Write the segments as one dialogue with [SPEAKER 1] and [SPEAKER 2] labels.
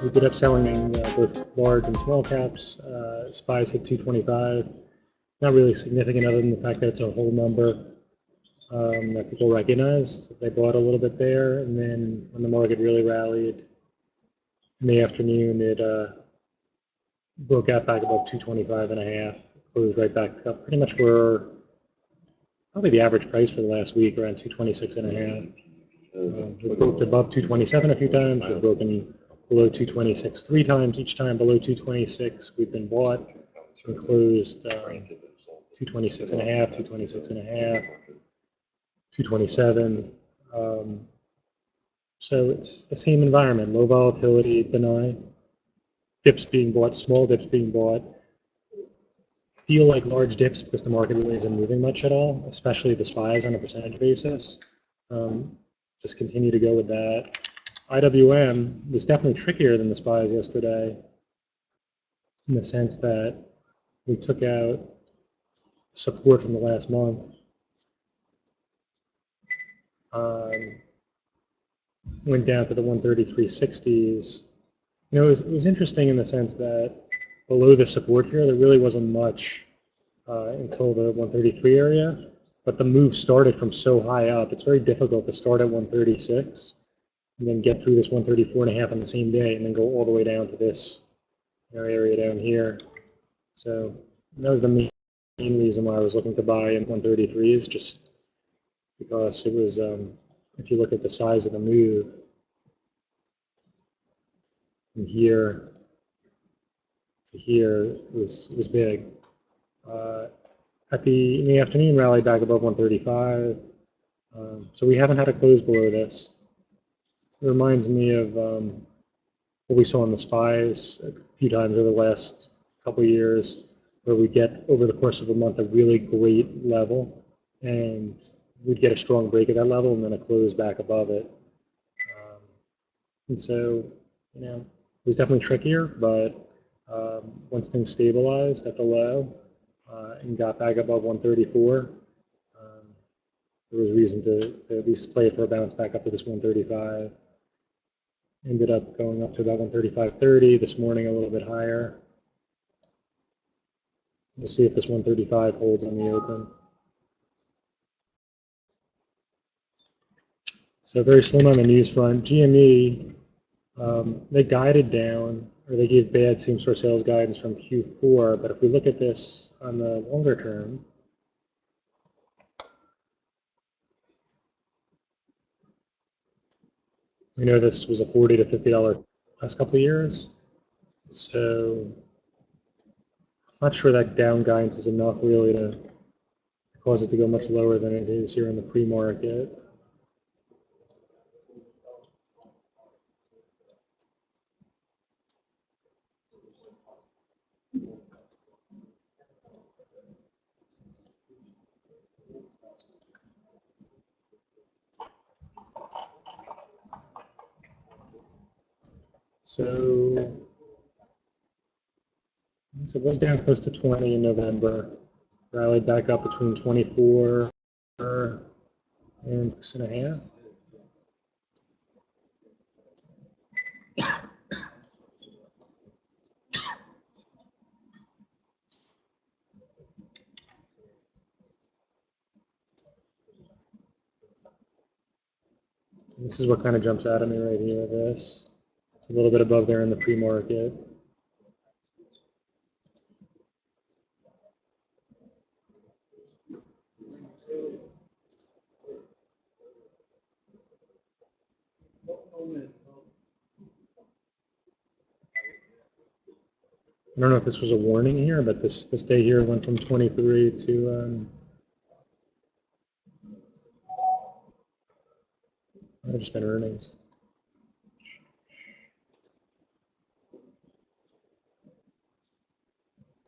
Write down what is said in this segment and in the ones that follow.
[SPEAKER 1] We did up selling in both large and small caps. SPYs hit 225. Not really significant other than the fact that it's a whole number that people recognized. They bought a little bit there, and then when the market really rallied in the afternoon, it broke out back above 225 and a half, closed right back up pretty much where probably the average price for the last week, around 226 and a half. We've broke above 227 a few times. We've broken below 226 three times. Each time below 226, we've been bought. We closed 226 and a half, 226 and a half, 227. So it's the same environment, low volatility, benign. Dips being bought, small dips being bought. Feel like large dips because the market really isn't moving much at all, especially the SPYs on a percentage basis. Just continue to go with that. IWM was definitely trickier than the SPYs yesterday in the sense that we took out support from the last month. Went down to the 133.60s. You know, it was interesting in the sense that below the support here, there really wasn't much until the 133 area. But the move started from so high up, it's very difficult to start at 136 and then get through this 134 and a half on the same day and then go all the way down to this area down here. So that was the main reason why I was looking to buy in 133s, just because it was, if you look at the size of the move, from here to here was big. In the afternoon, rally back above 135. So we haven't had a close below this. It reminds me of what we saw in the SPYs a few times over the last couple of years, where we get over the course of a month a really great level, and we'd get a strong break at that level, and then a close back above it. And so, you know, it was definitely trickier, but once things stabilized at the low and got back above 134, there was reason to at least play for a bounce back up to this 135. Ended up going up to about 135.30 this morning, a little bit higher. We'll see if this 135 holds on the open. So very slim on the news front. GME, they guided down, or they gave bad same-store sales guidance from Q4, but if we look at this on the longer term, we know this was a $40 to $50 last couple of years, so I'm not sure that down guidance is enough really to cause it to go much lower than it is here in the pre-market. So it was down close to 20 in November, rallied back up between 24 and 6.5. This is what kind of jumps out at me right here, this. It's a little bit above there in the pre-market. I don't know if this was a warning here, but this day here went from 23 to might have just been earnings.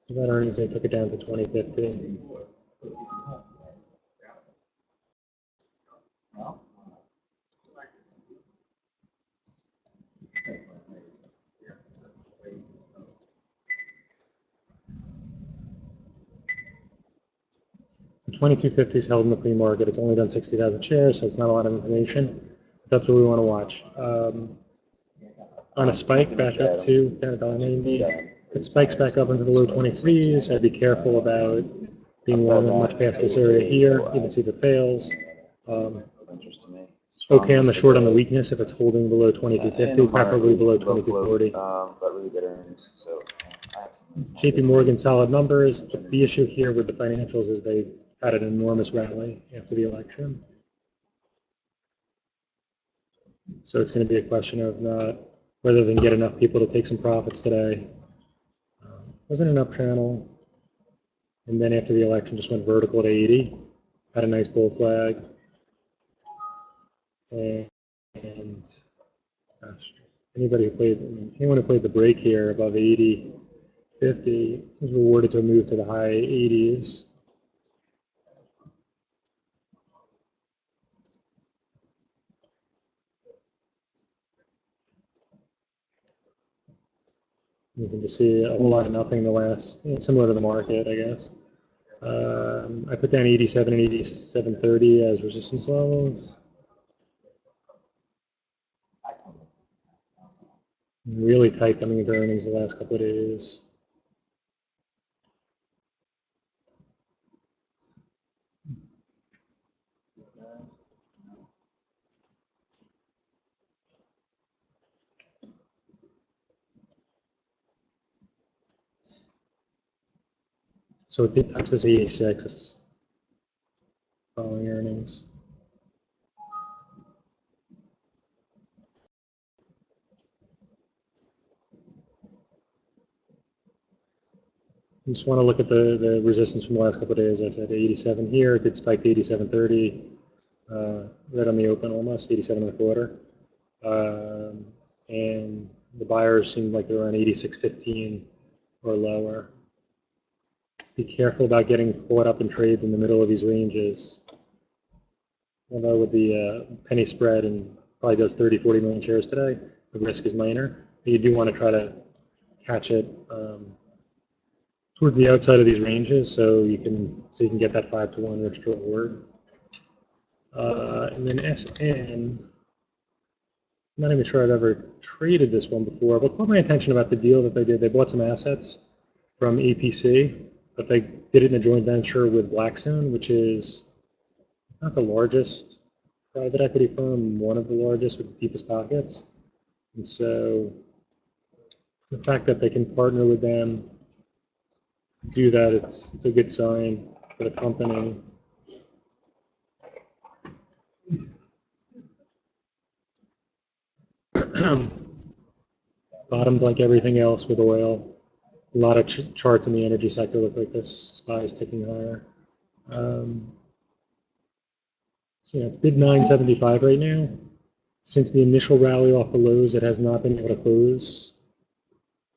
[SPEAKER 1] That earnings, they took it down to 2050. The 2250 is held in the pre-market. It's only done 60,000 shares, so it's not a lot of information. That's what we want to watch. on a spike back up to $10.90. It spikes back up into the low 23s. I'd be careful about being long much past this area here. You can see if it fails. Okay on the short on the weakness if it's holding below 2250, preferably below 2240.
[SPEAKER 2] But really good earnings. So
[SPEAKER 1] JP Morgan solid numbers. The issue here with the financials is they had an enormous rally after the election. So it's going to be a question of not whether they can get enough people to take some profits today. Wasn't an up channel. And then after the election just went vertical at 80. Had a nice bull flag. And gosh, anyone who played the break here above 80, 50 was rewarded to a move to the high 80s. You can just see a whole lot of nothing the last, similar to the market, I guess. I put down 87 and 87.30 as resistance levels. Really tight coming into earnings the last couple of days. So it did touch this 86 following earnings. You just want to look at the resistance from the last couple of days. I said 87 here. It did spike to 87.30, right on the open almost, 87.25. And the buyers seemed like they were on 86.15 or lower. Be careful about getting caught up in trades in the middle of these ranges. Although with the penny spread and probably does 30, 40 million shares today, the risk is minor. But you do want to try to catch it towards the outside of these ranges, so you can get that 5-to-1 risk to reward. And then SN, I'm not even sure I've ever traded this one before, but caught my attention about the deal that they did. They bought some assets from APC, but they did it in a joint venture with Blackstone, which is not the largest private equity firm, one of the largest with the deepest pockets. And so the fact that they can partner with them, do that, it's a good sign for the company. Bottomed like everything else with oil. A lot of charts in the energy sector look like this SPY is ticking higher. So it's bid 975 right now. Since the initial rally off the lows, it has not been able to close.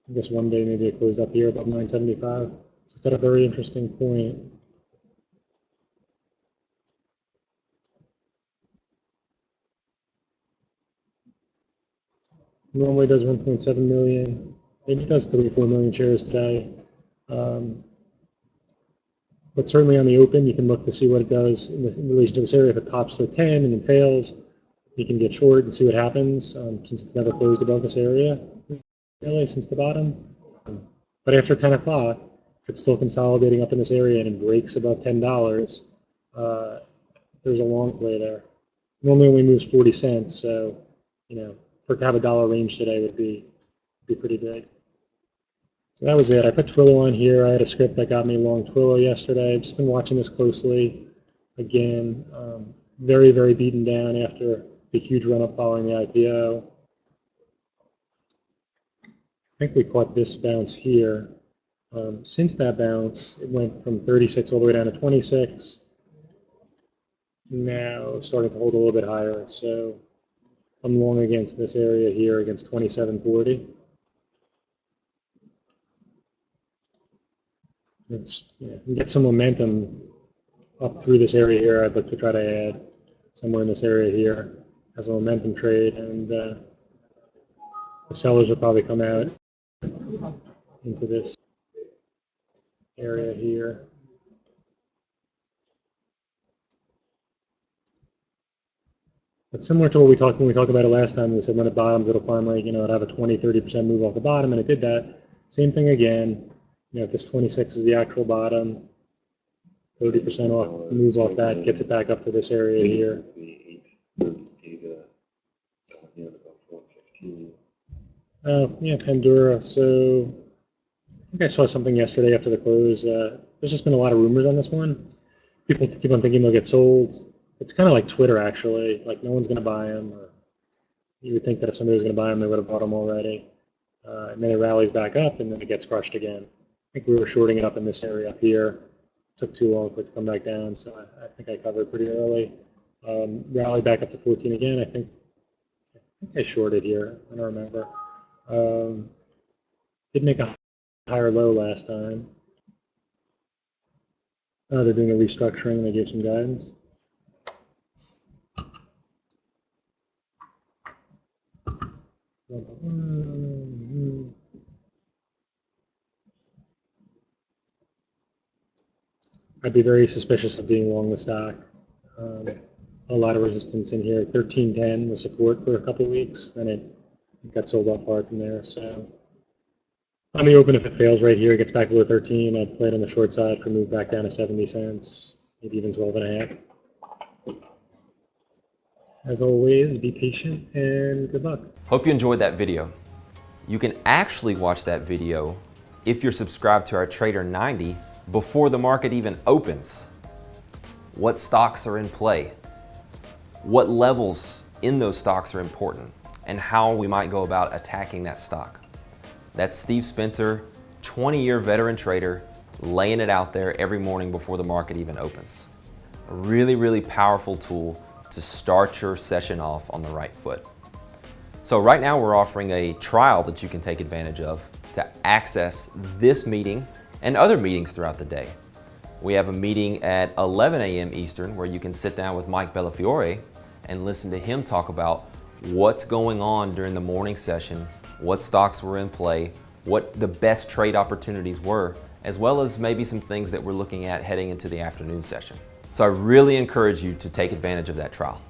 [SPEAKER 1] I guess one day maybe it closed up here above 975. So it's at a very interesting point. Normally does 1.7 million. Maybe it does 3-4 million shares today. But certainly on the open, you can look to see what it does in relation to this area. If it pops to 10 and then fails, you can get short and see what happens, since it's never closed above this area, really, since the bottom. But after 10 o'clock, if it's still consolidating up in this area and it breaks above $10, there's a long play there. Normally only moves 40 cents, so, for it to have a dollar range today would be pretty big. So that was it. I put Twilio on here. I had a script that got me long Twilio yesterday. I've just been watching this closely. Again, very, very beaten down after the huge run-up following the IPO. I think we caught this bounce here. Since that bounce, it went from 36 all the way down to 26. Now starting to hold a little bit higher. So I'm long against this area here, against 27.40. Let's get some momentum up through this area here. I'd like to try to add somewhere in this area here as a momentum trade, and the sellers will probably come out into this area here. But similar to what we talked when we talked about it last time, we said when it bottoms, it'll finally, it'll have a 20-30% move off the bottom, and it did that. Same thing again. If this 26 is the actual bottom, 30% off, move off that, gets it back up to this area here. Oh, yeah, Pandora. So I think I saw something yesterday after the close. There's just been a lot of rumors on this one. People keep on thinking they'll get sold. It's kind of like Twitter, actually. Like, no one's going to buy them. Or you would think that if somebody was going to buy them, they would have bought them already. And then it rallies back up, and then it gets crushed again. I think we were shorting it up in this area up here. It took too long for it to come back down, so I think I covered pretty early. Rallied back up to 14 again. I think I shorted here. I don't remember. Did make a higher low last time. They're doing a restructuring. They gave some guidance. I'd be very suspicious of being long the stock. A lot of resistance in here. 13.10 was support for a couple of weeks. Then it got sold off hard from there. So I'm going to open if it fails right here. It gets back below 13. I'd play it on the short side for move back down to 70 cents, maybe even 12.5. As always, be patient and good luck.
[SPEAKER 3] Hope you enjoyed that video. You can actually watch that video if you're subscribed to our Trader 90 before the market even opens. What stocks are in play? What levels in those stocks are important? And how we might go about attacking that stock. That's Steve Spencer, 20-year veteran trader, laying it out there every morning before the market even opens. A really, really powerful tool to start your session off on the right foot. So right now we're offering a trial that you can take advantage of to access this meeting and other meetings throughout the day. We have a meeting at 11 a.m. Eastern where you can sit down with Mike Bellafiore and listen to him talk about what's going on during the morning session, what stocks were in play, what the best trade opportunities were, as well as maybe some things that we're looking at heading into the afternoon session. So I really encourage you to take advantage of that trial.